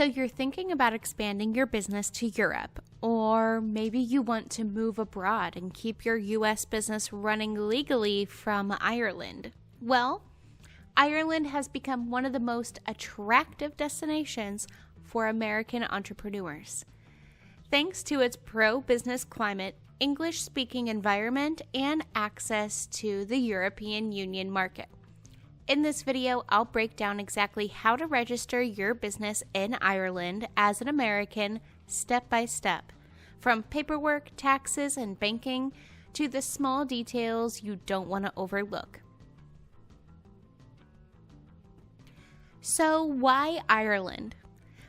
So you're thinking about expanding your business to Europe, or maybe you want to move abroad and keep your US business running legally from Ireland. Well, Ireland has become one of the most attractive destinations for American entrepreneurs. Thanks to its pro-business climate, English-speaking environment, and access to the European Union market. In this video, I'll break down exactly how to register your business in Ireland as an American step by step, from paperwork, taxes, and banking to the small details you don't want to overlook. So why Ireland?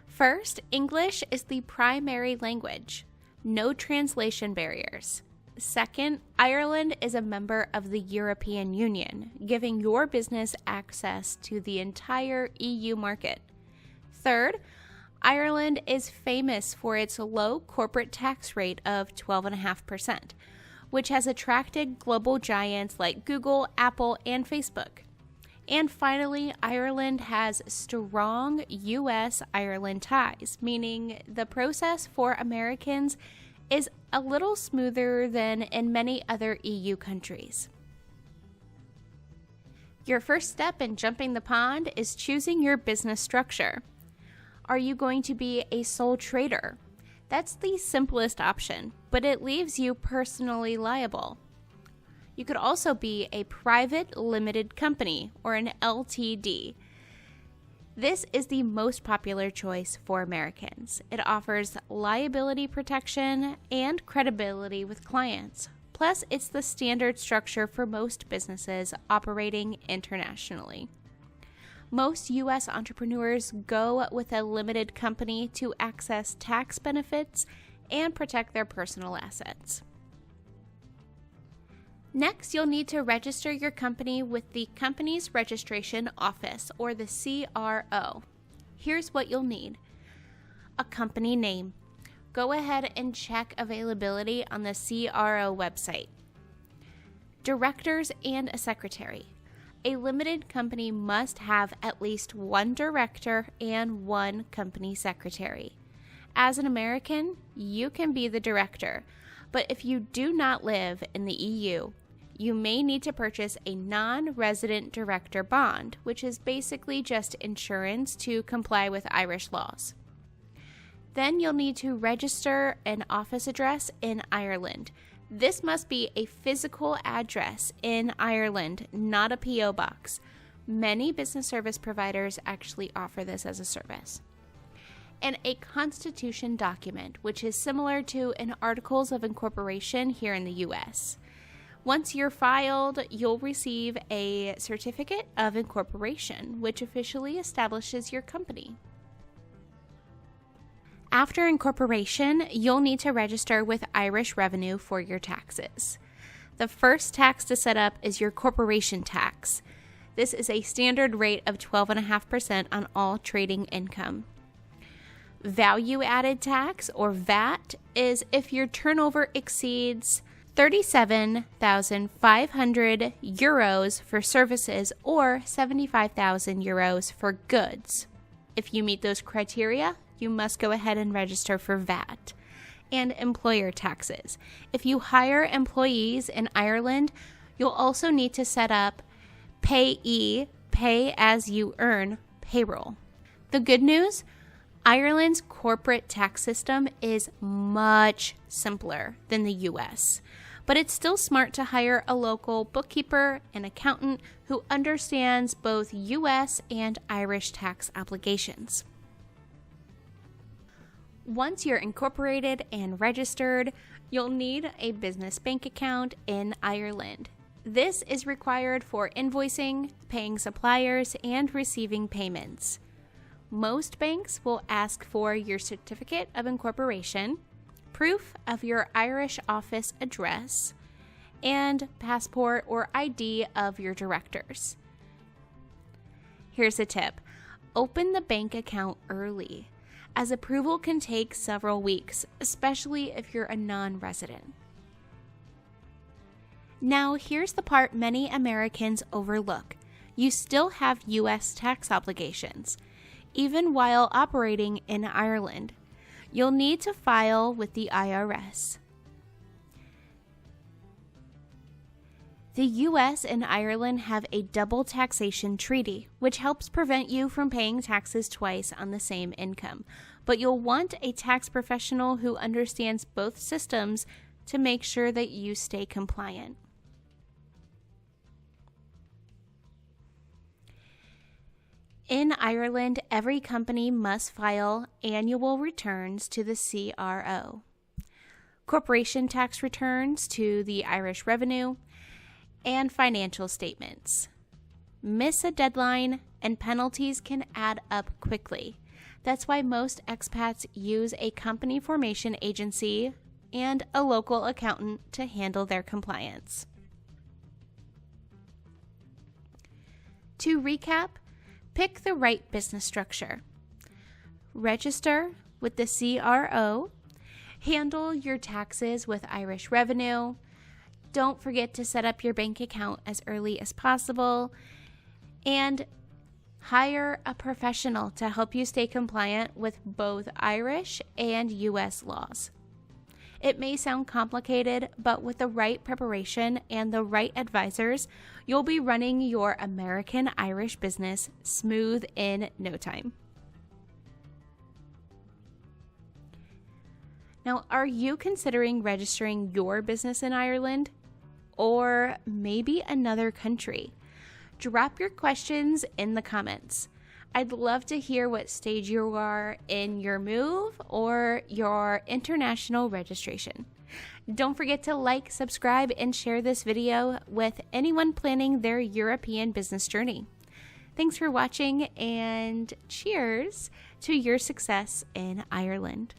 First, English is the primary language. No translation barriers. Second, Ireland is a member of the European Union, giving your business access to the entire EU market. Third, Ireland is famous for its low corporate tax rate of 12.5%, which has attracted global giants like Google, Apple, and Facebook. And finally, Ireland has strong U.S.-Ireland ties, meaning the process for Americans is a little smoother than in many other EU countries. Your first step in jumping the pond is choosing your business structure. Are you going to be a sole trader? That's the simplest option, but it leaves you personally liable. You could also be a private limited company or an LTD. This is the most popular choice for Americans. It offers liability protection and credibility with clients. Plus, it's the standard structure for most businesses operating internationally. Most U.S. entrepreneurs go with a limited company to access tax benefits and protect their personal assets. Next, you'll need to register your company with the Companies Registration Office, or the CRO. Here's what you'll need. A company name. Go ahead and check availability on the CRO website. Directors and a secretary. A limited company must have at least one director and one company secretary. As an American, you can be the director, but if you do not live in the EU, you may need to purchase a non-resident director bond, which is basically just insurance to comply with Irish laws. Then you'll need to register an office address in Ireland. This must be a physical address in Ireland, not a P.O. box. Many business service providers actually offer this as a service. And a constitution document, which is similar to an Articles of Incorporation here in the U.S. Once you're filed, you'll receive a certificate of incorporation, which officially establishes your company. After incorporation, you'll need to register with Irish Revenue for your taxes. The first tax to set up is your corporation tax. This is a standard rate of 12.5% on all trading income. Value-added tax, or VAT, is if your turnover exceeds 37,500 euros for services or 75,000 euros for goods. If you meet those criteria, you must go ahead and register for VAT. And employer taxes. If you hire employees in Ireland, you'll also need to set up pay as you earn payroll. The good news, Ireland's corporate tax system is much simpler than the US, but it's still smart to hire a local bookkeeper and accountant who understands both US and Irish tax obligations. Once you're incorporated and registered, you'll need a business bank account in Ireland. This is required for invoicing, paying suppliers, and receiving payments. Most banks will ask for your certificate of incorporation, proof of your Irish office address, and passport or ID of your directors. Here's a tip. Open the bank account early, as approval can take several weeks, especially if you're a non-resident. Now, here's the part many Americans overlook. You still have U.S. tax obligations. even while operating in Ireland. You'll need to file with the IRS. The U.S. and Ireland have a double taxation treaty, which helps prevent you from paying taxes twice on the same income. But you'll want a tax professional who understands both systems to make sure that you stay compliant. In Ireland, every company must file annual returns to the CRO, corporation tax returns to the Irish Revenue, and financial statements. Miss a deadline and penalties can add up quickly. That's why most expats use a company formation agency and a local accountant to handle their compliance. To recap, pick the right business structure. Register with the CRO. Handle your taxes with Irish Revenue. Don't forget to set up your bank account as early as possible. And hire a professional to help you stay compliant with both Irish and U.S. laws. It may sound complicated, but with the right preparation and the right advisors, you'll be running your American-Irish business smooth in no time. Now, are you considering registering your business in Ireland or maybe another country? Drop your questions in the comments. I'd love to hear what stage you are in your move or your international registration. Don't forget to like, subscribe, and share this video with anyone planning their European business journey. Thanks for watching, and cheers to your success in Ireland.